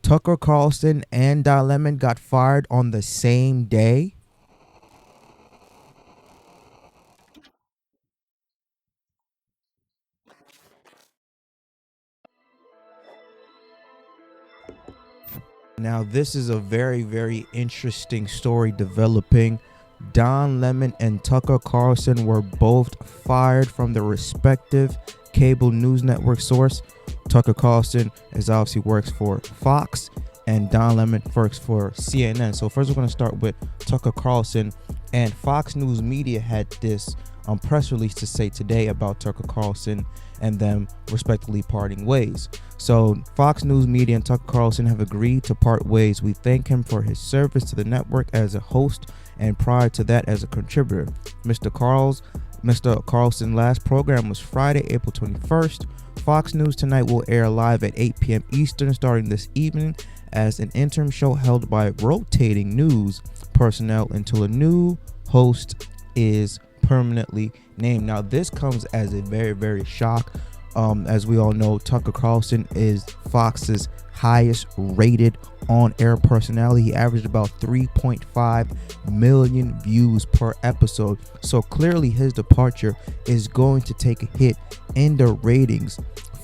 Tucker Carlson and Don Lemon got fired on the same day. Now, this is a very, very interesting story developing. Don Lemon and Tucker Carlson were both fired from their respective cable news network source. Tucker Carlson obviously works for Fox, and Don Lemon works for CNN. So first we're going to start with Tucker Carlson. And Fox News Media had this press release to say today about Tucker Carlson and them respectively parting ways. So Fox News Media and Tucker Carlson have agreed to part ways. We thank him for his service to the network as a host and prior to that as a contributor. Mr. Carlson's last program was Friday, April 21st. Fox News Tonight will air live at 8 p.m. Eastern starting this evening as an interim show held by rotating news personnel until a new host is permanently named. Now, this comes as a very, very shock. As we all know, Tucker Carlson is Fox's highest rated on-air personality. He averaged about 3.5 million views per episode. So clearly his departure is going to take a hit in the ratings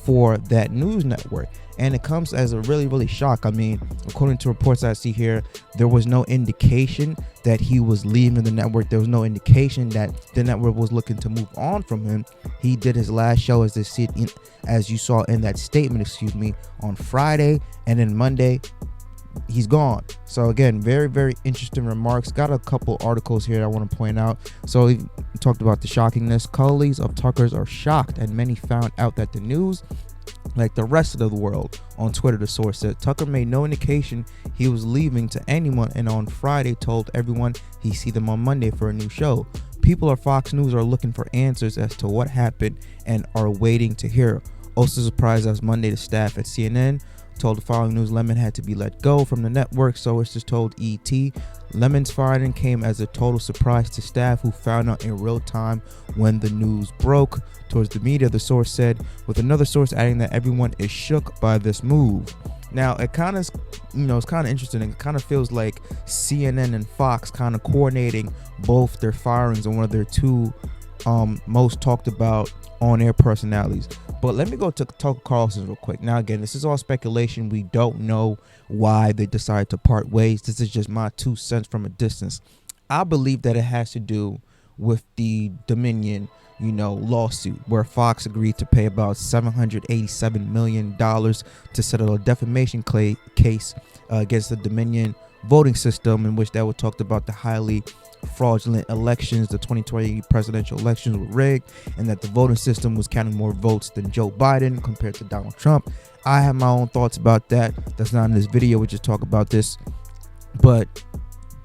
for that news network. And it comes as a really, really shock. I mean, according to reports I see here, there was no indication that he was leaving the network. There was no indication that the network was looking to move on from him. He did his last show as you saw in that statement, on Friday, and then Monday he's gone. So again, very, very interesting remarks. Got a couple articles here that I want to point out. So he talked about the shockingness. Colleagues of Tucker's are shocked, and many found out that the news, like the rest of the world. On Twitter, the source said Tucker made no indication he was leaving to anyone, and on Friday told everyone he'd see them on Monday for a new show. People at Fox News are looking for answers as to what happened and are waiting to hear. Also surprised as Monday, the staff at CNN told the following news Lemon had to be let go from the network. Sources told ET Lemon's firing came as a total surprise to staff who found out in real time when the news broke. Towards the media, the source said, with another source adding that everyone is shook by this move. Now, it kind of, it's kind of interesting. It kind of feels like CNN and Fox kind of coordinating both their firings on one of their two most talked about on-air personalities. But let me go to Tucker Carlson real quick. Now, again, this is all speculation. We don't know why they decided to part ways. This is just my 2 cents from a distance. I believe that it has to do with the Dominion, lawsuit, where Fox agreed to pay about $787 million to settle a defamation case against the Dominion voting system, in which that would talked about the highly fraudulent elections. The 2020 presidential elections were rigged, and that the voting system was counting more votes than Joe Biden compared to Donald Trump. I have my own thoughts about that. That's not in this video. We just talk about this, but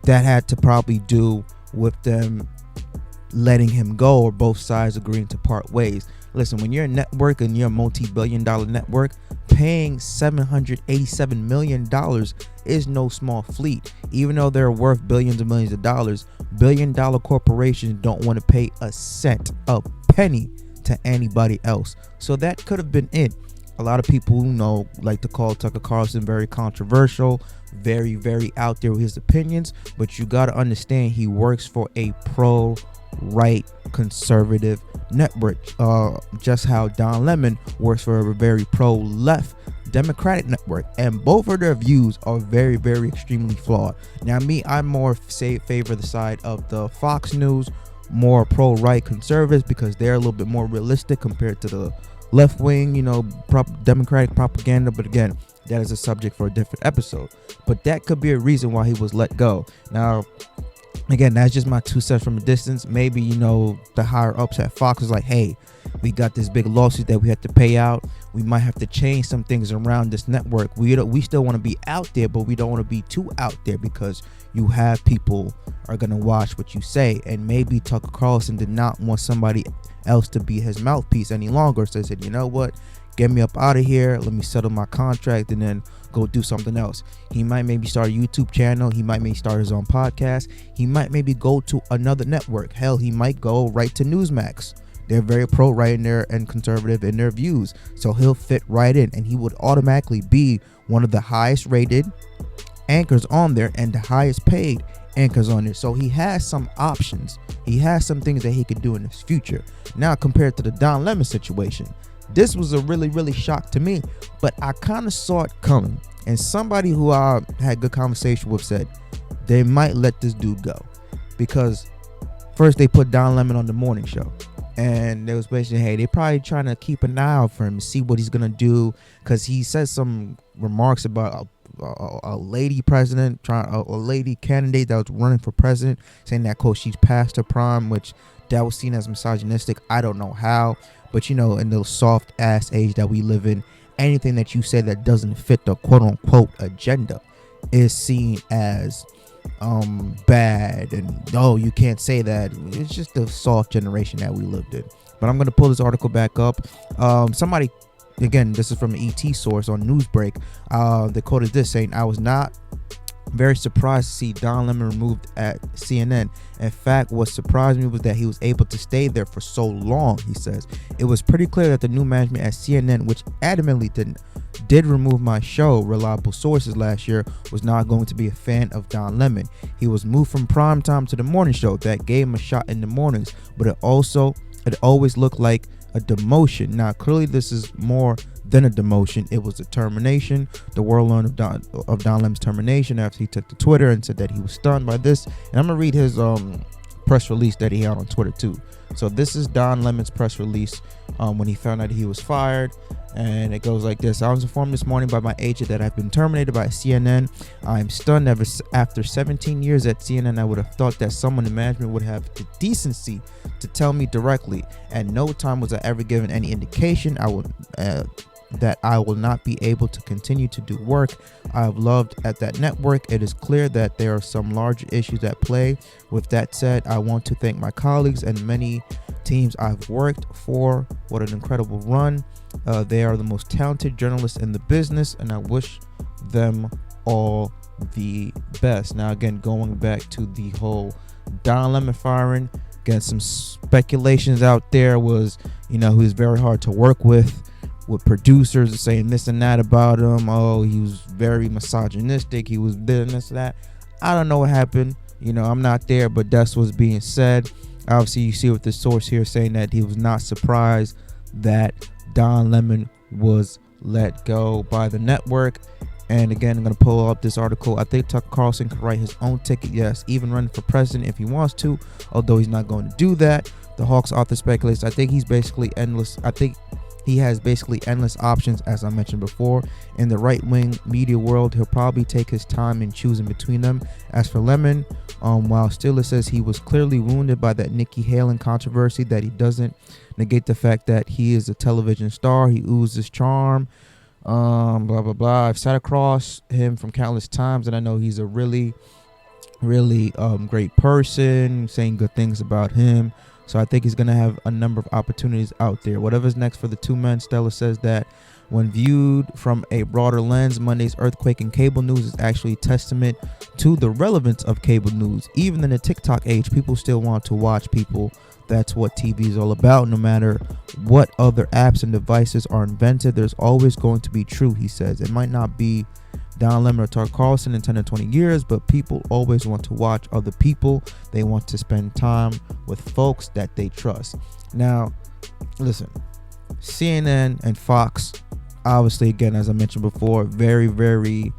that had to probably do with them letting him go, or both sides agreeing to part ways. Listen, when you're a network and you're a multi-billion-dollar network, paying $787 million is no small feat. Even though they're worth billions and millions of dollars, billion-dollar corporations don't want to pay a cent, a penny, to anybody else. So that could have been it. A lot of people like to call Tucker Carlson very controversial, very, very out there with his opinions, but you got to understand he works for a pro-right conservative network, just how Don Lemon works for a very pro-left Democratic network, and both of their views are very, very extremely flawed. Now, I'm more favor the side of the Fox News, more pro-right conservatives, because they're a little bit more realistic compared to the left-wing, Democratic propaganda. But again, that is a subject for a different episode. But that could be a reason why he was let go. Now, again, that's just my 2 cents from a distance. Maybe, the higher ups at Fox was like, hey, we got this big lawsuit that we have to pay out. We might have to change some things around this network. We still want to be out there, but we don't want to be too out there, because you have people are going to watch what you say. And maybe Tucker Carlson did not want somebody else to be his mouthpiece any longer. So they said, you know what? Get me up out of here. Let me settle my contract and then go do something else. He might maybe start a YouTube channel. He might maybe start his own podcast. He might maybe go to another network. Hell, he might go right to Newsmax. They're very pro-right in their and conservative in their views. So he'll fit right in, and he would automatically be one of the highest rated anchors on there and the highest paid anchors on there. So he has some options. He has some things that he could do in his future. Now, compared to the Don Lemon situation, this was a really shock to me, but I kind of saw it coming. And somebody who I had good conversation with said they might let this dude go, because first they put Don Lemon on the morning show, and they was basically, hey, they probably trying to keep an eye out for him, see what he's gonna do, because he said some remarks about a lady president, a lady candidate that was running for president, saying that, quote, she's past her prime, which that was seen as misogynistic. I don't know how, but in the soft ass age that we live in, anything that you say that doesn't fit the quote unquote agenda is seen as bad, and you can't say that. It's just the soft generation that we lived in. But I'm gonna pull this article back up. Somebody, again, this is from an ET source on Newsbreak. They quoted this saying, I was not very surprised to see Don Lemon removed at CNN. In fact, what surprised me was that he was able to stay there for so long. He says, it was pretty clear that the new management at CNN, which adamantly did remove my show, Reliable Sources, last year, was not going to be a fan of Don Lemon. He was moved from primetime to the morning show. That gave him a shot in the mornings, but it always looked like a demotion. Now, clearly this is more than a demotion. It was a termination. The world learned of Don Lemon's termination after he took to Twitter and said that he was stunned by this. And I'm gonna read his press release that he had on Twitter too. So this is Don Lemon's press release when he found out he was fired, and it goes like this. I was informed this morning by my agent that I've been terminated by CNN. I'm stunned. After 17 years at CNN, I would have thought that someone in management would have the decency to tell me directly. At no time was I ever given any indication that I will not be able to continue to do work I have loved at that network. It is clear that there are some large issues at play. With that said, I want to thank my colleagues and many teams I've worked for. What an incredible run. They are the most talented journalists in the business, and I wish them all the best. Now, again, going back to the whole Don Lemon firing, again, some speculations out there was, he was very hard to work with producers saying this and that about him. Oh, he was very misogynistic. He was this and that. I don't know what happened. I'm not there, but that's what's being said. Obviously, you see with the source here saying that he was not surprised that Don Lemon was let go by the network. And again, I'm going to pull up this article. I think Tucker Carlson could write his own ticket. Yes, even running for president if he wants to, although he's not going to do that. The Hawks author speculates. I think he's basically endless. I think he has basically endless options, as I mentioned before. In the right-wing media world, he'll probably take his time in choosing between them. As for Lemon, while Stiller says he was clearly wounded by that Nikki Haley controversy, that he doesn't negate the fact that he is a television star. He oozes charm, blah, blah, blah. I've sat across him from countless times, and I know he's a really great person, saying good things about him. So I think he's going to have a number of opportunities out there. Whatever's next for the two men, Stella says that when viewed from a broader lens, Monday's earthquake in cable news is actually a testament to the relevance of cable news. Even in the TikTok age, people still want to watch people. That's what TV is all about. No matter what other apps and devices are invented, there's always going to be true, he says. It might not be Don Lemon or Tucker Carlson in 10 or 20 years, but people always want to watch other people. They want to spend time with folks that they trust. Now, listen, CNN and Fox, obviously, again, as I mentioned before, very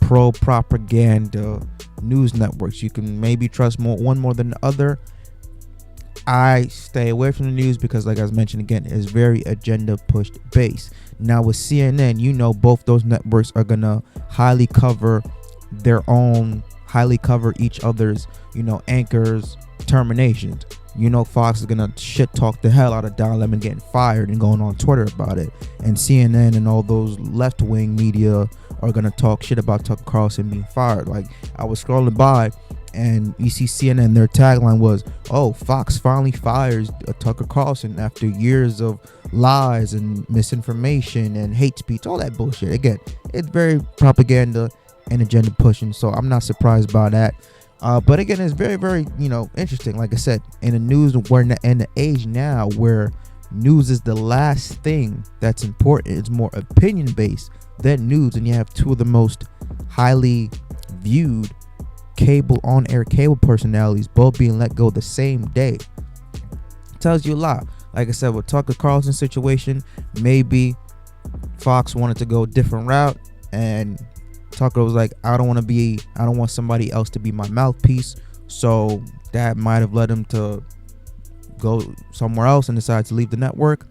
pro-propaganda news networks. You can maybe trust one more than the other. I stay away from the news because, like I was mentioned again, it's very agenda pushed based. Now with CNN, both those networks are gonna highly cover each other's, anchors' terminations. Fox is gonna shit talk the hell out of Don Lemon getting fired and going on Twitter about it, and CNN and all those left wing media are gonna talk shit about Tucker Carlson being fired. Like, I was scrolling by, and you see CNN, their tagline was, "Oh, Fox finally fires Tucker Carlson after years of lies and misinformation and hate speech," all that bullshit. Again, it's very propaganda and agenda pushing, so I'm not surprised by that. But again, it's very interesting. Like I said, in the news, we're in the age now where News is the last thing that's important. It's more opinion based than news, and you have two of the most highly viewed on-air cable personalities both being let go the same day. Tells you a lot. Like I said, with Tucker Carlson's situation, maybe Fox wanted to go a different route, and Tucker was like, I don't want somebody else to be my mouthpiece. So that might have led him to go somewhere else and decide to leave the network.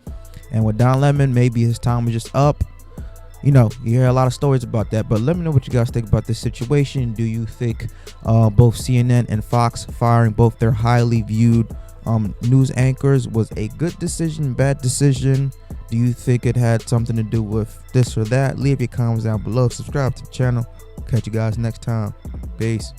And with Don Lemon, maybe his time was just up. You hear a lot of stories about that, but let me know what you guys think about this situation. Do you think both CNN and Fox firing both their highly viewed news anchors was a good decision, bad decision? Do you think it had something to do with this or that? Leave your comments down below. Subscribe to the channel. Catch you guys next time. Peace.